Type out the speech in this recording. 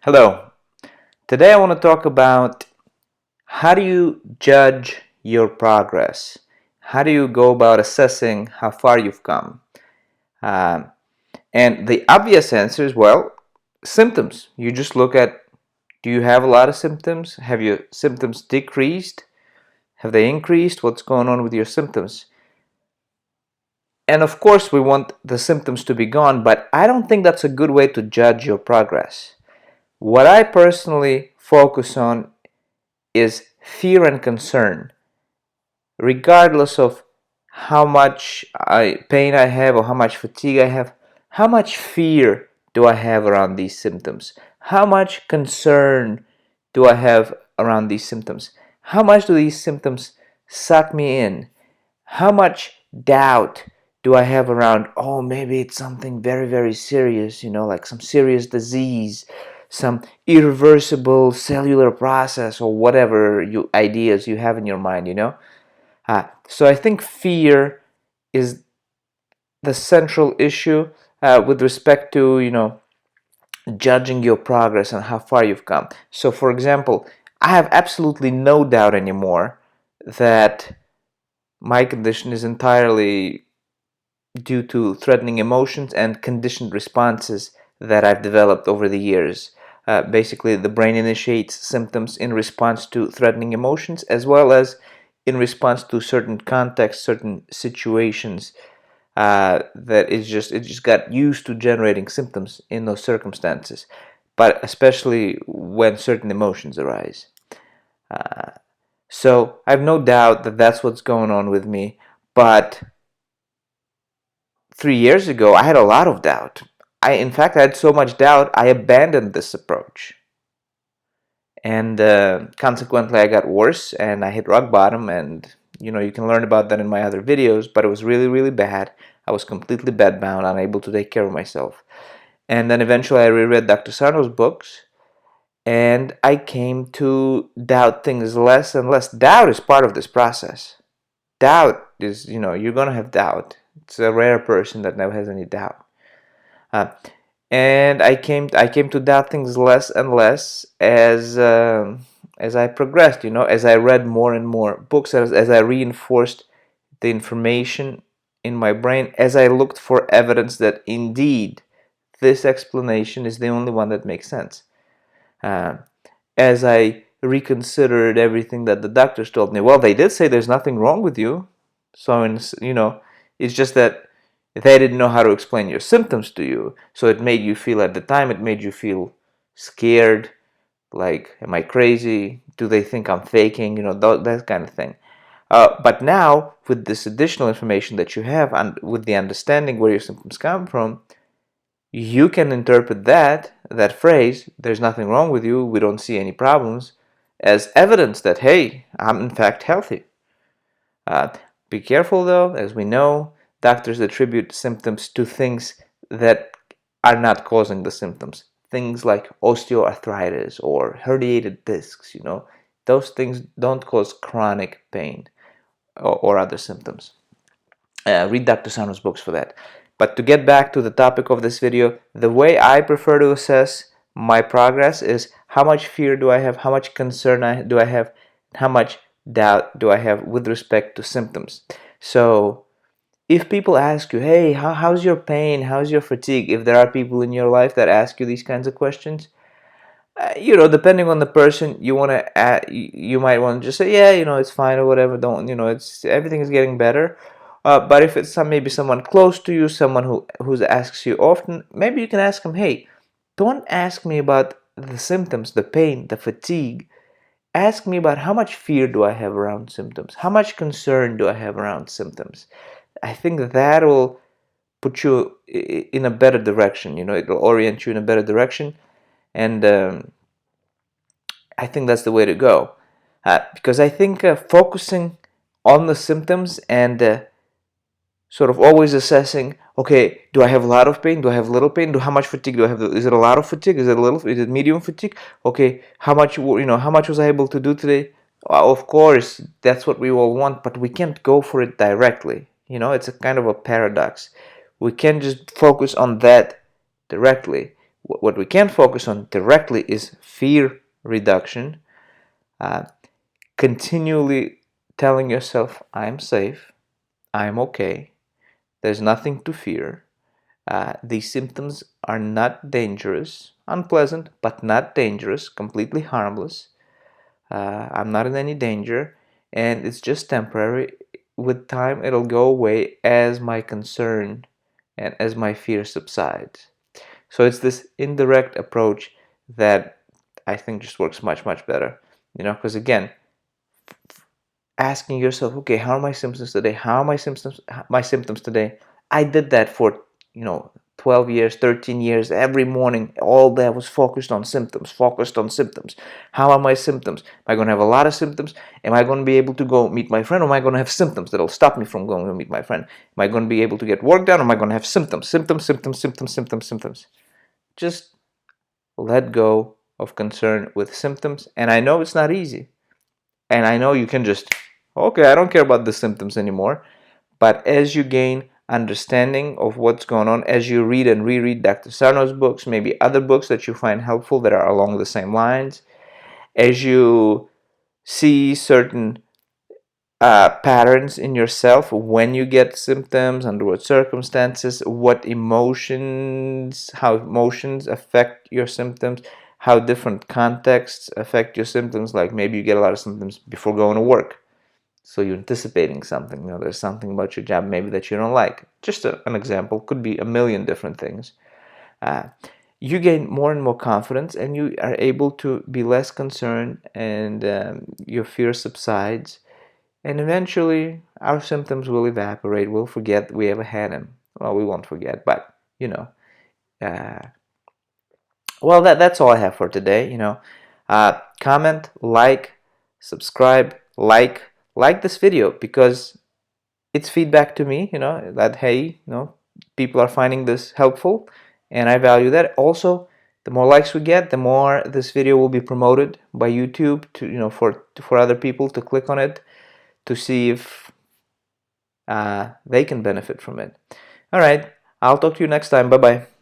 Hello. Today I want to talk about how do you judge your progress? How do you go about assessing how far you've come? Um, and the obvious answer is, well, symptoms. You just look at, do you have a lot of symptoms? Have your symptoms decreased? Have they increased? What's going on with your symptoms? And of course, we want the symptoms to be gone, but I don't think that's a good way to judge your progress. What I personally focus on is fear and concern, regardless of how much pain I have or how much fatigue I have. How much fear do I have around these symptoms? How much concern do I have around these symptoms? How much do these symptoms suck me in? How much doubt do I have around, oh, maybe it's something very, very serious, like some serious disease, some irreversible cellular process, or whatever ideas you have in your mind. So I think fear is the central issue with respect to, judging your progress and how far you've come. So, for example, I have absolutely no doubt anymore that my condition is entirely due to threatening emotions and conditioned responses that I've developed over the years. Basically, the brain initiates symptoms in response to threatening emotions as well as in response to certain contexts, certain situations that it just got used to generating symptoms in those circumstances, but especially when certain emotions arise. Uh, so I have no doubt that that's what's going on with me, but 3 years ago, I had a lot of doubt. In fact, I had so much doubt, I abandoned this approach. And consequently, I got worse and I hit rock bottom. And, you can learn about that in my other videos, but it was really, really bad. I was completely bedbound, unable to take care of myself. And then eventually, I reread Dr. Sarno's books and I came to doubt things less and less. Doubt is part of this process. Doubt is, you're going to have doubt. It's a rare person that never has any doubt. Uh, and I came to doubt things less and less as I progressed. As I read more and more books, as I reinforced the information in my brain, as I looked for evidence that indeed this explanation is the only one that makes sense. Uh, as I reconsidered everything that the doctors told me, well, they did say there's nothing wrong with you. So, it's just that they didn't know how to explain your symptoms to you. So it made you feel, at the time, it made you feel scared, like, am I crazy? Do they think I'm faking? That kind of thing. But now, with this additional information that you have and with the understanding where your symptoms come from, you can interpret that phrase, there's nothing wrong with you, we don't see any problems, as evidence that, hey, I'm in fact healthy. Uh, be careful though, as we know, doctors attribute symptoms to things that are not causing the symptoms. Things like osteoarthritis or herniated discs, those things don't cause chronic pain or other symptoms. Read Dr. Sano's books for that. But to get back to the topic of this video, the way I prefer to assess my progress is how much fear do I have, how much concern do I have, how much doubt do I have with respect to symptoms. So if people ask you, hey, how's your pain, how's your fatigue, if there are people in your life that ask you these kinds of questions, depending on the person, you might want to just say, yeah, it's fine or whatever. Don't, it's everything is getting better. But if it's maybe someone close to you, someone who asks you often, maybe you can ask them, hey, don't ask me about the symptoms, the pain, the fatigue. Ask me about how much fear do I have around symptoms? How much concern do I have around symptoms? I think that will put you in a better direction. It'll orient you in a better direction. And I think that's the way to go. Because I think focusing on the symptoms and sort of always assessing, okay, do I have a lot of pain? Do I have little pain? How much fatigue do I have? Is it a lot of fatigue? Is it medium fatigue? Okay, how much was I able to do today? Of course, that's what we all want, but we can't go for it directly. It's a kind of a paradox. We can't just focus on that directly. What we can focus on directly is fear reduction. Uh, Continually telling yourself, I'm safe, I'm okay, there's nothing to fear. These symptoms are not dangerous, unpleasant, but not dangerous, completely harmless. I'm not in any danger, and it's just temporary. With time, it'll go away as my concern and as my fear subsides. So it's this indirect approach that I think just works much, much better. Because again, asking yourself, okay, how are my symptoms today? How are my symptoms today? I did that for, 12 years, 13 years. Every morning, all day I was focused on symptoms, focused on symptoms. How are my symptoms? Am I going to have a lot of symptoms? Am I going to be able to go meet my friend? Or am I going to have symptoms that'll stop me from going to meet my friend? Am I going to be able to get work done? Or am I going to have symptoms, symptoms, symptoms, symptoms, symptoms, symptoms? Just let go of concern with symptoms. And I know it's not easy. And I know you can just, okay, I don't care about the symptoms anymore. But as you gain understanding of what's going on, as you read and reread Dr. Sarno's books, maybe other books that you find helpful that are along the same lines, as you see certain patterns in yourself when you get symptoms, under what circumstances, how emotions affect your symptoms, how different contexts affect your symptoms. Like maybe you get a lot of symptoms before going to work, so you're anticipating something. There's something about your job maybe that you don't like. Just an example. Could be a million different things. Uh, you gain more and more confidence, and you are able to be less concerned, and your fear subsides. And eventually, our symptoms will evaporate. We'll forget we ever had them. Well, we won't forget, but Uh, well, that's all I have for today. Comment, like, subscribe, like this video, because it's feedback to me. That hey, people are finding this helpful, and I value that. Also, the more likes we get, the more this video will be promoted by YouTube to for other people to click on it to see if they can benefit from it. All right, I'll talk to you next time. Bye bye.